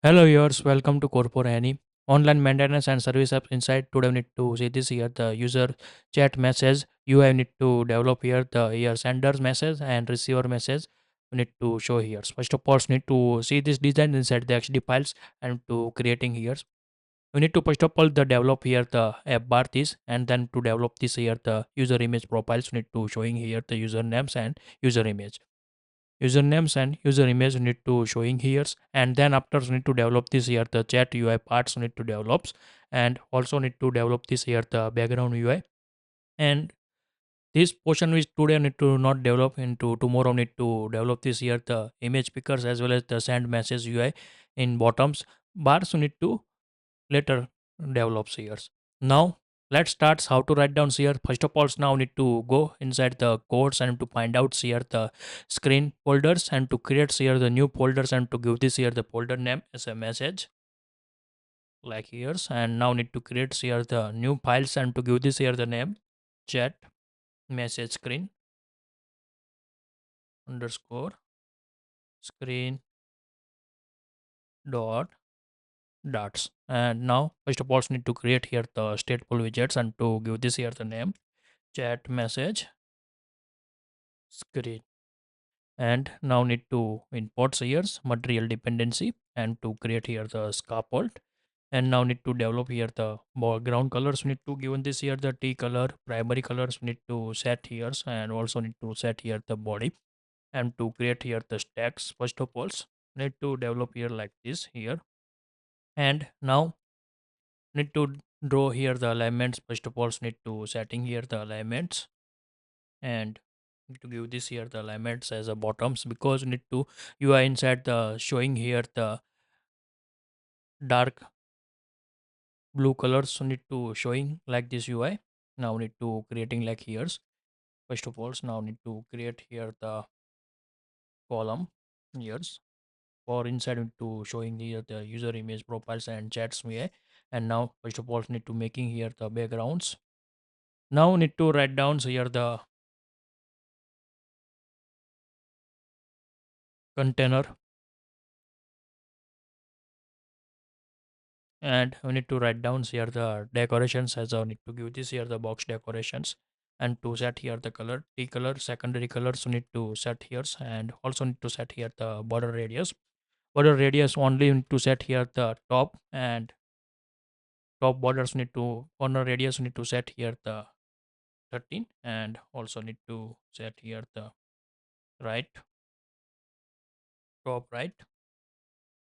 Hello viewers, welcome to CodeForAny. Online maintenance and service apps inside. Today we need to see this here the user chat message. UI need to develop here the here sender's message and receiver message. We need to show here. First of all, need to see this design inside the XD files and to creating here. We need to first of all the develop here the app bar this and then to develop this here the user image profiles. We need to showing here the usernames and user image usernames and user image need to showing here, and then after need to develop this here the chat UI parts need to develop, and also need to develop this here the background UI. And this portion which today need to not develop into tomorrow need to develop this here the image pickers as well as the send message UI in bottoms bars need to later develops here. Now let's start how to write down here. First of all, now need to go inside the codes and to find out here the screen folders and to create here the new folders and to give this here the folder name as a message like here. And now need to create here the new files and to give this here the name chat message screen underscore screen dot dots. And now first of all need to create here the stateful widgets and to give this here the name chat message screen. And now need to import here's material dependency and to create here the scaffold. And now need to develop here the background colors. We need to given this here the T color primary colors. We need to set here and also need to set here the body and to create here the stacks. First of all need to develop here like this here. And now need to draw here the alignments. First of all need to setting here the alignments and need to give this here the alignments as a bottoms because we need to UI inside the showing here the dark blue colors. So need to showing like this UI. Now need to creating like here's first of all now need to create here the column here's for inside need to showing here the user image profiles and chats UI. And now first of all need to making here the backgrounds. Now need to write down here the container, and we need to write down here the decorations as I need to give this here the box decorations and to set here the color T color secondary colors we need to set here, and also need to set here the border radius only need to set here the top, and top borders need to corner radius need to set here the 13, and also need to set here the right top right.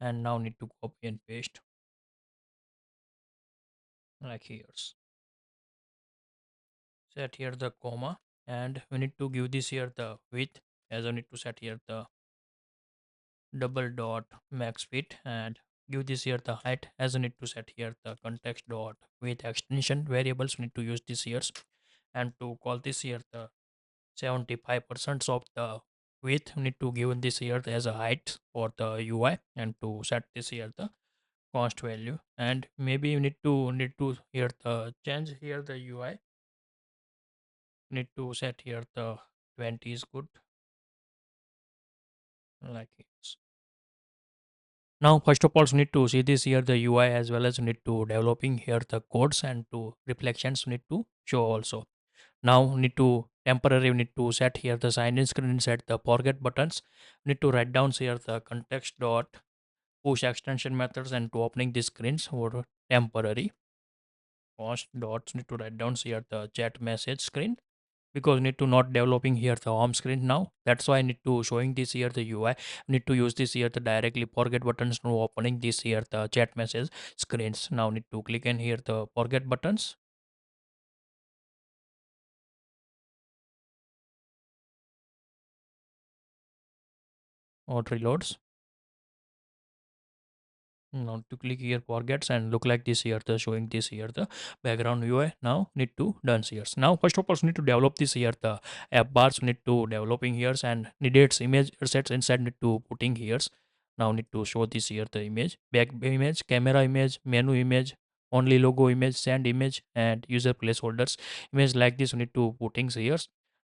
And now need to copy and paste like here's set here the comma, and we need to give this here the width as I need to set here the double dot max fit, and give this here the height as I need to set here the context dot with extension variables. We need to use this here and to call this here the 75% of the width. We need to give this here as a height for the UI and to set this here the cost value. And maybe you need to here the change here the UI. Need to set here the 20 is good like this. Now, first of all, we need to see this here the UI as well as we need to developing here the codes and to reflections we need to show also. Now, we need to temporary we need to set here the sign in screen, set the forget buttons. We need to write down here the context dot push extension methods and to opening the screens for temporary cost dots need to write down here the chat message screen because need to not developing here the home screen now. That's why I need to showing this here the UI. Need to use this here the directly forget buttons to opening this here the chat message screens. Now need to click in here the forget buttons or reloads. Now to click here forgets and look like this here the showing this here the background UI. Now need to done here. Now first of all need to develop this here the app bars need to developing here, and needed image sets inside need to putting here. Now need to show this here the image back image camera image menu image only logo image send image and user placeholders image like this we need to putting here.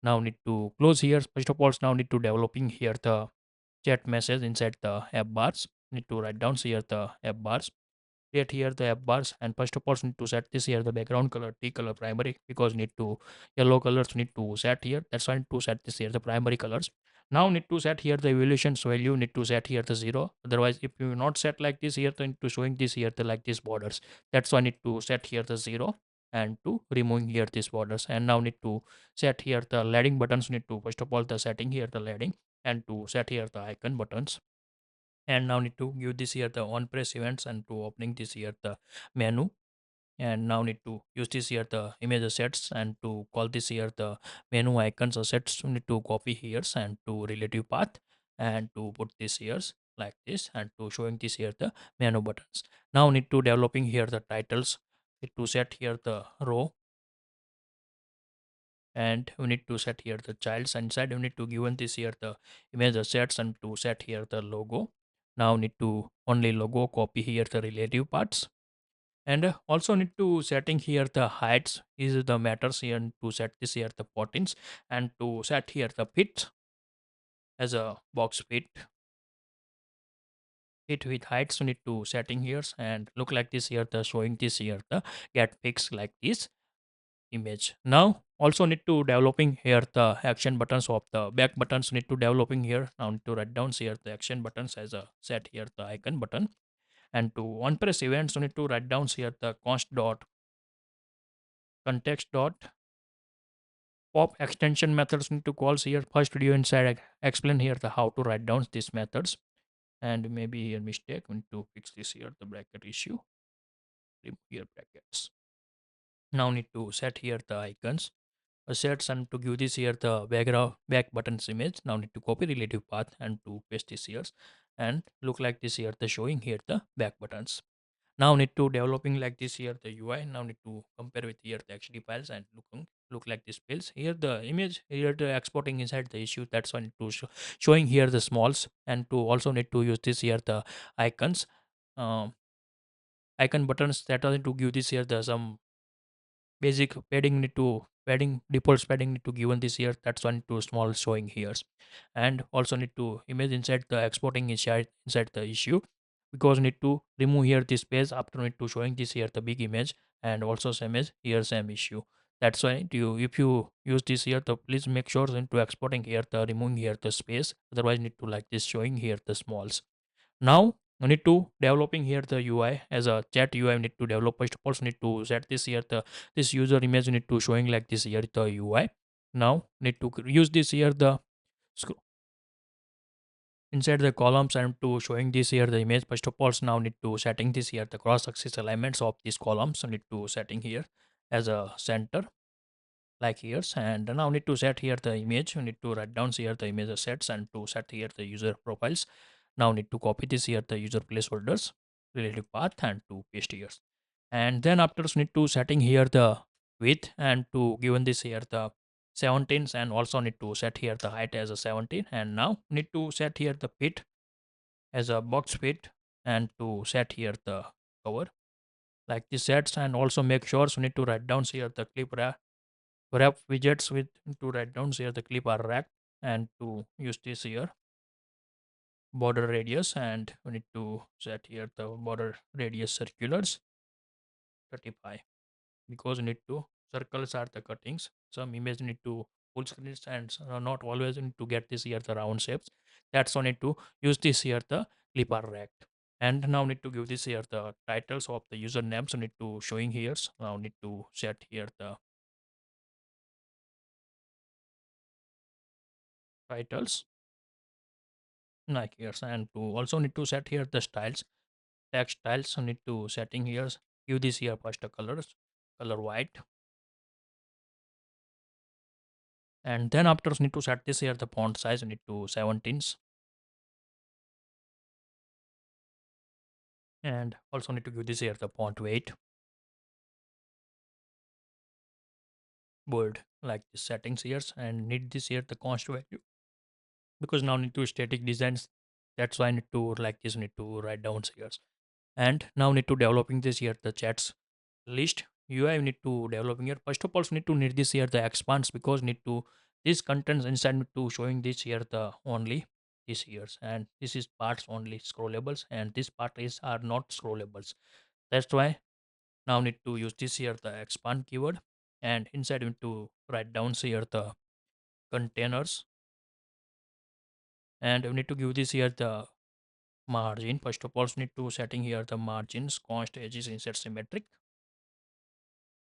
Now need to close here. First of all now need to developing here the chat message inside the app bars. need to write down here the app bars, create here the app bars, and first of all need to set this here the background color T color primary, because need to yellow colors need to set here. That's why I need to set this here the primary colors. Now need to set here the evaluations value, need to set here the 0. Otherwise, if you not set like this here, then to showing this here the like these borders. That's why I need to set here the 0 and to removing here these borders. And now need to set here the leading buttons, need to first of all the setting here the leading, and to set here the icon buttons. And now need to give this here the on press events, and to opening this here the menu. And now need to use this here the image assets, and to call this here the menu icons assets. You need to copy here and to relative path, and to put this here like this, and to showing this here the menu buttons. Now need to developing here the titles, need to set here the row, and we need to set here the childs. Inside we need to given this here the image assets, and to set here the logo. Now need to only logo copy here the relative parts. And also need to setting here the heights is the matters here, and to set this here the 14s, and to set here the fit as a box fit with heights. We need to setting here and look like this here the showing this here the get fixed like this image. Now also need to developing here the action buttons of the back buttons, need to developing here. Now need to write down here the action buttons as a set here the icon button. And to on press events, we need to write down here the const dot context dot pop extension methods need to calls here. First video inside explain here the how to write down these methods. And maybe a mistake, we need to fix this here the bracket issue, remove here brackets. Now need to set here the icons assets, and to give this here the background back buttons image. Now need to copy relative path, and to paste this here, and look like this here the showing here the back buttons. Now need to developing like this here the UI. Now need to compare with here the XD files, and look like this files here the image here the exporting inside the issue. That's why I need to showing here the smalls, and to also need to use this here the icons, um, icon buttons, that are to give this here the some basic padding, need to padding default padding need to given this here. That's one to small showing here. And also need to image inside the exporting inside the issue, because need to remove here this page after need to showing this here the big image. And also same as here same issue. That's why you if you use this here the please make sure into exporting here the removing here the space, otherwise need to like this showing here the smalls. Now I need to developing here the UI as a chat UI. I need to develop first of all, need to set this here the this user image need to showing like this here the UI. Now need to use this here the inside the columns, and to showing this here the image. First of all, now need to setting this here the cross axis alignments of these columns. So need to setting here as a center like here. And now need to set here the image. We need to write down here the image assets, and to set here the user profiles. Now need to copy this here the user placeholders relative path, and to paste here. And then after need to setting here the width, and to given this here the 17s, and also need to set here the height as a 17. And now need to set here the fit as a box fit, and to set here the cover like this sets. And also make sure so need to write down here the wrap widgets with to write down here the clip are rack, and to use this here border radius, and we need to set here the border radius circulars 35, because we need to circles are the cuttings. Some image need to full screens, and not always need to get this here the round shapes. That's why need to use this here the clip are racked. And now need to give this here the titles of the usernames. So need to showing here. Now need to set here the titles like here, and to also need to set here the styles text styles. So need to setting here, give this here first the colors, color white. And then after need to set this here the font size, need to 17s. And also need to give this here the font weight bold like the settings here. And need this here the const value, because now need to static designs. That's why I need to like this need to write down here. And now need to developing this here the chats list UI. Need to developing here. First of all, need to need this here the expands, because need to this contents inside need to showing this here the only this here, and this is parts only scrollables, and this part is are not scrollables. That's why now need to use this here the expand keyword, and inside we need to write down here the containers, and we need to give this here the margin. First of all, we need to setting here the margins const edges insert symmetric.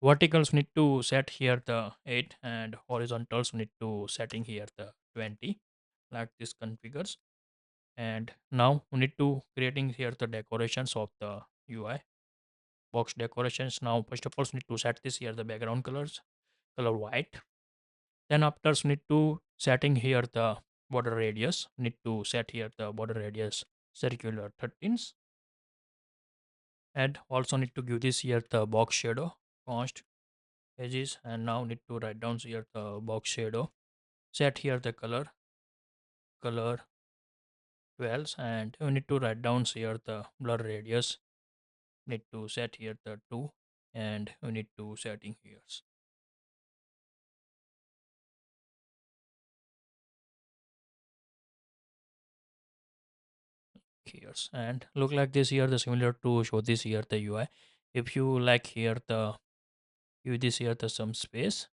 Verticals need to set here the 8, and horizontals need to setting here the 20, like this configures. And now we need to creating here the decorations of the UI box decorations. Now first of all, we need to set this here the background color white. Then after we need to setting here the border radius. Need to set here the border radius circular 13s, and also need to give this here the box shadow const edges, and now need to write down here the box shadow. Set here the color 12, and we need to write down here the blur radius. Need to set here the 2, and we need to setting here's and look like this here the similar to show this here the UI. If you like here the use this here the some space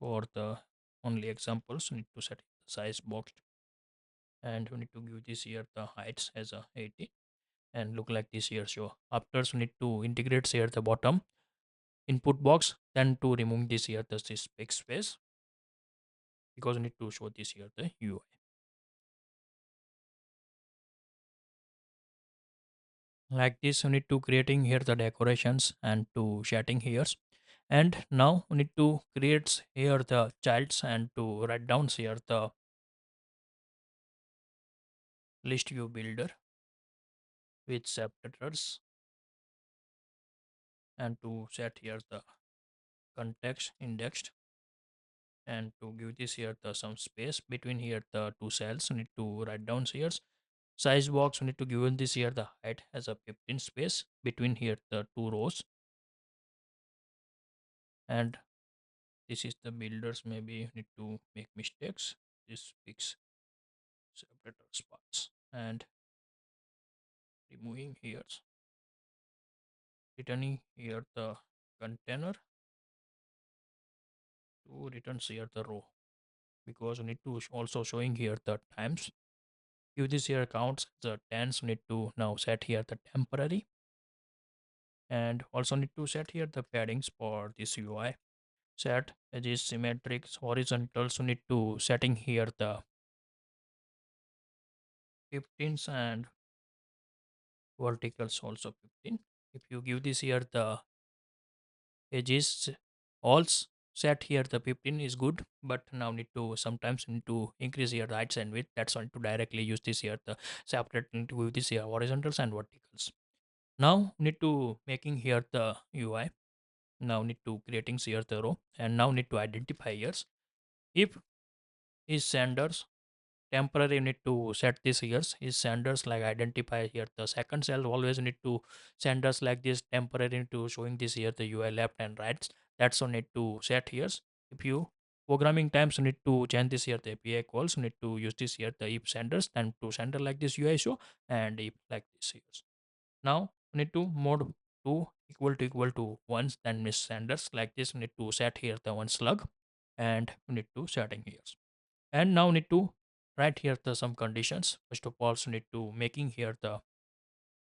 for the only examples, you need to set the size box, and we need to give this here the heights as a 80, and look like this here show. After we need to integrate here the bottom input box, then to remove this here this big space, because we need to show this here the UI. Like this we need to creating here the decorations and to setting here, and now we need to create here the childs and to write down here the list view builder with subtitlers, and to set here the context indexed, and to give this here the some space between here the two cells. We need to write down here size box. We need to give this here the height as a 15 space between here the two rows, and this is the builders. Maybe you need to make mistakes. This fix separator spots, and removing here, returning here the container to return here the row, because we need to also showing here the times. Give this here counts the tens. We need to now set here the temporary, and also need to set here the paddings for this UI. Set edges symmetric horizontals. We need to setting here the 15s, and verticals also 15. If you give this here the edges also set here the 15 is good, but now need to sometimes need to increase here the heights and width. That's why to directly use this here the separate need to give this here horizontals and verticals. Now need to making here the UI. Now need to creating here the row, and now need to identify here if is senders temporary. You need to set this here is senders like identify here the second cell. Always need to senders like this temporary to showing this here the UI left and right. That's all need to set here. If you programming times, you need to change this here the API calls. You need to use this here the if senders, then to sender like this UI show, and if like this here. Now we need to mode 2 equal to once, then miss senders like this. We need to set here the one slug, and we need to setting here, and now need to write here the some conditions. First of all, so need to making here the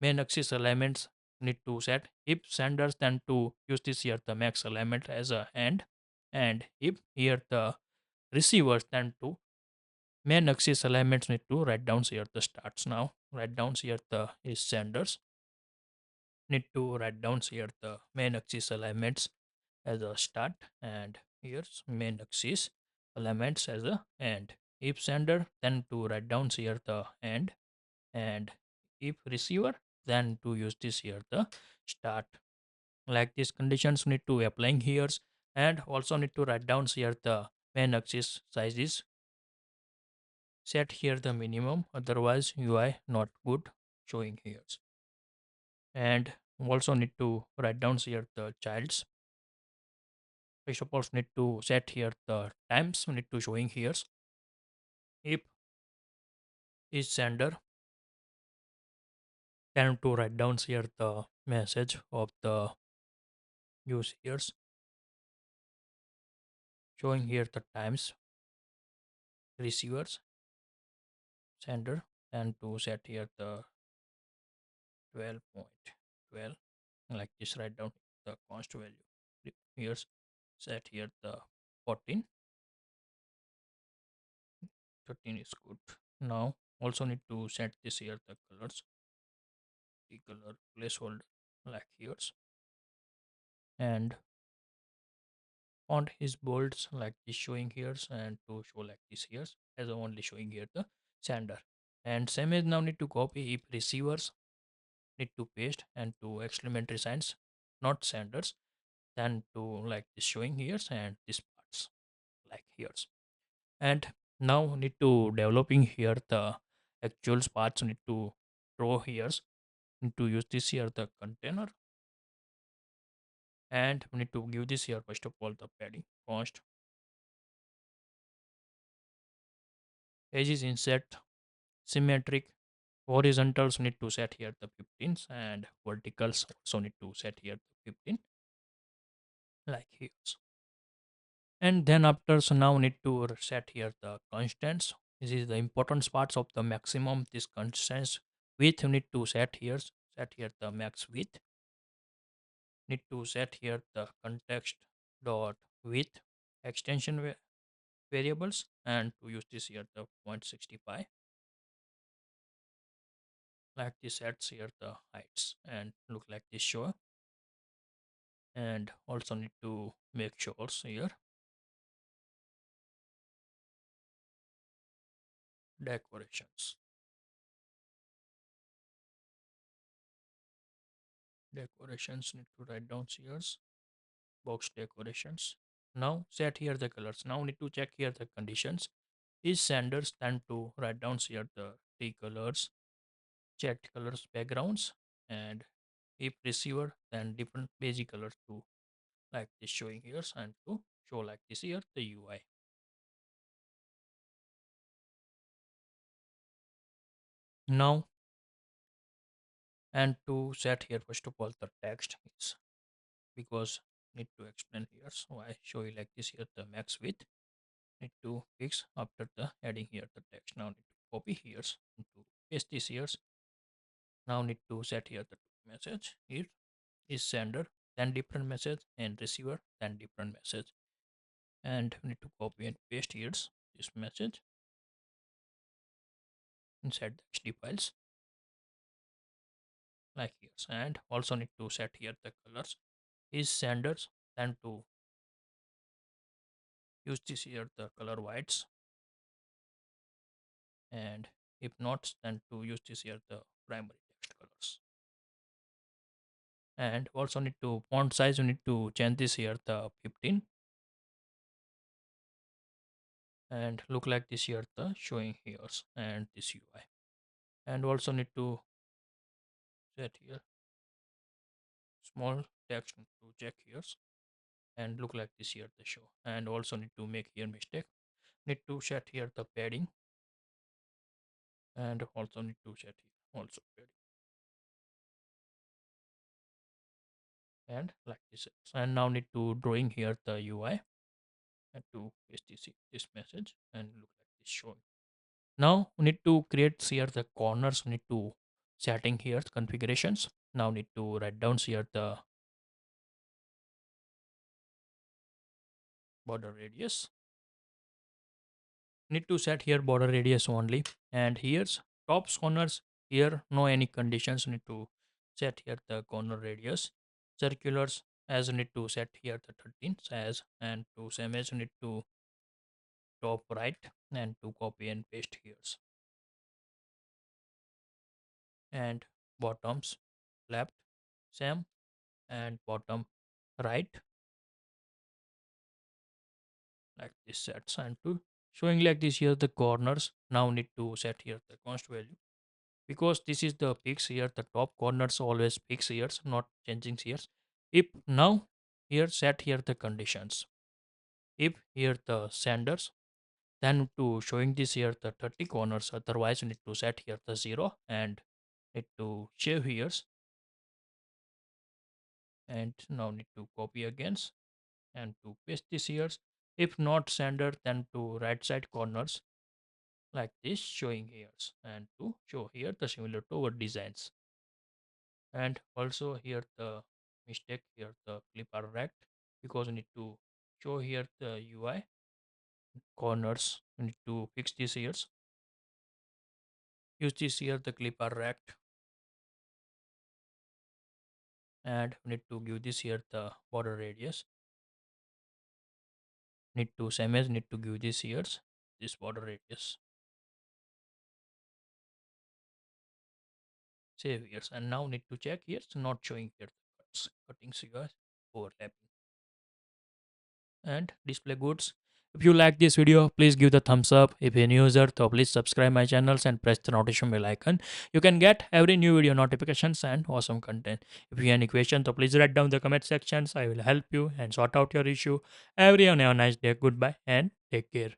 main axis elements. Need to set if senders, then to use this here the max element as a end, and if here the receivers, then to main axis elements need to write down here the starts. Now write down here the is senders. Need to write down here the main axis elements as a start, and here's main axis elements as a end. If sender, then to write down here the end, and if receiver, then to use this here the start. Like these conditions need to applying here, and also need to write down here the main axis sizes. Set here the minimum, otherwise UI not good showing here. And also need to write down here the childs. First of all, need to set here the times. We need to showing here if is sender. Time to write down here the message of the users, showing here the times receivers sender, and to set here the 12.12, like this. Write down the const value. Here's set here the 14. 13 is good. Now also need to set this here the colors, the color placeholder, like here's, and font is bolds like this, showing here, and to show like this here as only showing here the sender. And same as now need to copy. If receivers need to paste, and to exclamatory signs, not senders, then to like this showing here, and this parts like here's. And now need to developing here the actual parts, need to draw here, need to use this here the container, and we need to give this here first of all the padding const edge is inset symmetric. Horizontals need to set here the 15s, and verticals also need to set here the 15, like here. And then after, so now need to set here the constants. This is the important parts of the maximum. This constants width you need to set here. Set here the max width. Need to set here the context dot width extension variables, and to use this here the 0.65, like this. Sets here the heights and look like this show. And also need to make sure here decorations. Decorations need to write down here box decorations. Now set here the colors. Now need to check here the conditions. Is senders, then to write down here the three colors, chat colors backgrounds, and if receiver, then different basic colors to like this showing here, and to show like this here the UI. Now, and to set here first of all the text is, because need to explain here, so I show you like this here the max width. Need to fix after the adding here the text. Now need to copy here, and to paste this here. Now need to set here the message. Here is sender, then different message, and receiver, then different message. And we need to copy and paste here this message inside the HD files, like here. And also need to set here the colors. Is senders, then to use this here the color whites, and if not, then to use this here the primary text colors. And also need to font size, you need to change this here the 15, and look like this here the showing here, and this UI. And also need to set here small text to check here, and look like this here the show. And also need to make here mistake, need to set here the padding, and also need to set here also padding, and like this. And now need to drawing here the UI, and to paste this message, and look like this showing. Now we need to create here the corners. We need to setting here configurations. Now need to write down here the border radius. Need to set here border radius only. And here's tops corners. Here no any conditions. Need to set here the corner radius. Circulars as need to set here the 13 as, and to same as need to top right, and to copy and paste here. And bottoms left same, and bottom right, like this sets, and to showing like this here the corners. Now need to set here the const value, because this is the peaks here, the top corners always peaks here, not changing here. If now here set here the conditions, if here the senders, Then to showing this here the 30 corners, otherwise you need to set here the 0 and need to shave here, and now need to copy again and to paste this here. If not center, then to right side corners like this showing here, and to show here the similar to our designs. And also here the mistake here the clip are rect, because we need to show here the UI corners. We need to fix this here. Use this here the clip are rect, and we need to give this here the border radius. Need to same as need to give this here this border radius. Save here, and now need to check here not showing here the cuts cuttings here overlapping and display goods. If you like this video, please give the thumbs up. If you're a new user, so please subscribe my channels and press the notification bell icon. You can get every new video notifications and awesome content. If you have any questions, so please write down the comment sections. I will help you and sort out your issue. Everyone have a nice day. Goodbye and take care.